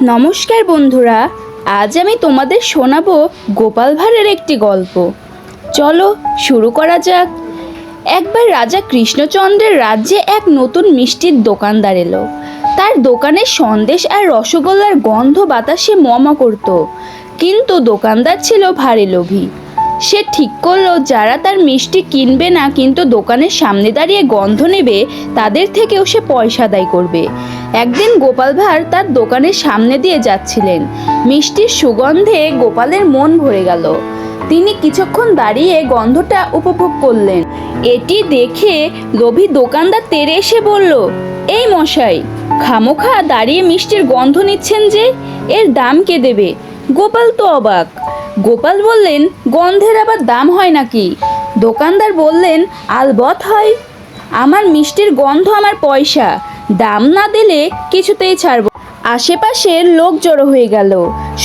নমস্কার বন্ধুরা, আজ আমি তোমাদের শোনাবো গোপাল ভাঁড়ের একটি গল্প। চলো শুরু করা যাক। একবার রাজা কৃষ্ণচন্দ্রের রাজ্যে এক নতুন মিষ্টির দোকানদার এলো। তার দোকানে সন্দেশ আর রসগোল্লার গন্ধ বাতাসে মমা করত, কিন্তু দোকানদার ছিল ভারী লোভী। সে ঠিক করলো যারা তার মিষ্টি কিনবে না কিন্তু দোকানের সামনে দাঁড়িয়ে গন্ধ নেবে, তাদের থেকেও সে পয়সা আদায় করবে। একদিন গোপাল ভাঁড় তার দোকানের সামনে দিয়ে যাচ্ছিলেন। মিষ্টির সুগন্ধে গোপালের মন ভরে গেল। তিনি কিছুক্ষণ দাঁড়িয়ে গন্ধটা উপভোগ করলেন। এটি দেখে লোভী দোকানদার তেড়ে এসে বলল, এই মশাই, খামোখা দাঁড়িয়ে মিষ্টির গন্ধ নিচ্ছেন যে, এর দাম কে দেবে? গোপাল তো অবাক। গোপাল বললেন, গন্ধের আবার দাম হয় নাকি? দোকানদার বললেন, আলবৎ হয়। আমার মিষ্টির গন্ধ আমার পয়সা, দাম না দিলে কিছুতেই ছাড়ব। আশেপাশের লোক জড়ো হয়ে গেল।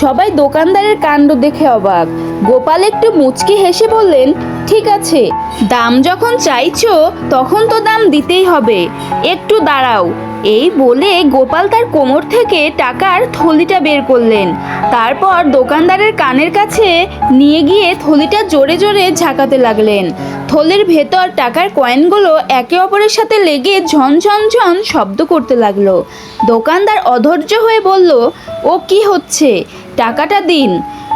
সবাই দোকানদারের কাণ্ড দেখে অবাক। গোপাল একটু মুচকি হেসে বললেন, ঠিক আছে, দাম যখন চাইছো তখন তো দাম দিতেই হবে, একটু দাঁড়াও। এই বলে গোপাল তার কোমর থেকে টাকার থলিটা বের করলেন। তারপর দোকানদারের কানের কাছে নিয়ে গিয়ে থলিটা জোরে জোরে ঝাঁকাতে লাগলেন। থলির ভেতর টাকার কয়েনগুলো একে অপরের সাথে লেগে ঝনঝন ঝন শব্দ করতে লাগলো। দোকানদার অধৈর্য হয়ে বলল, ও কি হচ্ছে, টাকাটা দিন।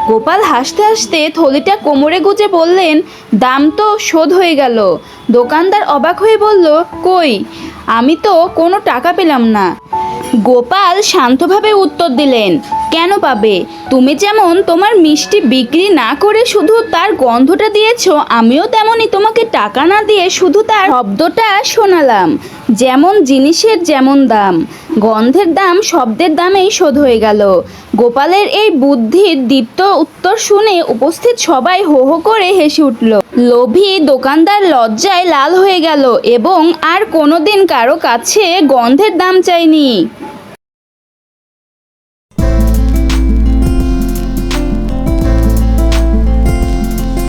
গোপাল হাসতে হাসতে থলিটা কোমরে গুজে বললেন, দাম তো শোধ হয়ে গেল। দোকানদার অবাক হয়ে বলল, কই, আমি তো কোনো টাকা পেলাম না। গোপাল শান্তভাবে উত্তর দিলেন, কেন পাবে? তুমি যেমন তোমার মিষ্টি বিক্রি না করে শুধু তার গন্ধটা দিয়েছো, আমিও তেমনই তোমাকে টাকা না দিয়ে শুধু তার শব্দটা শোনালাম। যেমন জিনিসের যেমন দাম, গন্ধের দাম শব্দের দামেই শোধ হয়ে গেল। গোপালের এই বুদ্ধির দীপ্ত উত্তর শুনে উপস্থিত সবাই হো হো করে হেসে উঠল। লোভী দোকানদার লজ্জায় লাল হয়ে গেল এবং আর কোনোদিন কারো কাছে গন্ধের দাম চায়নি।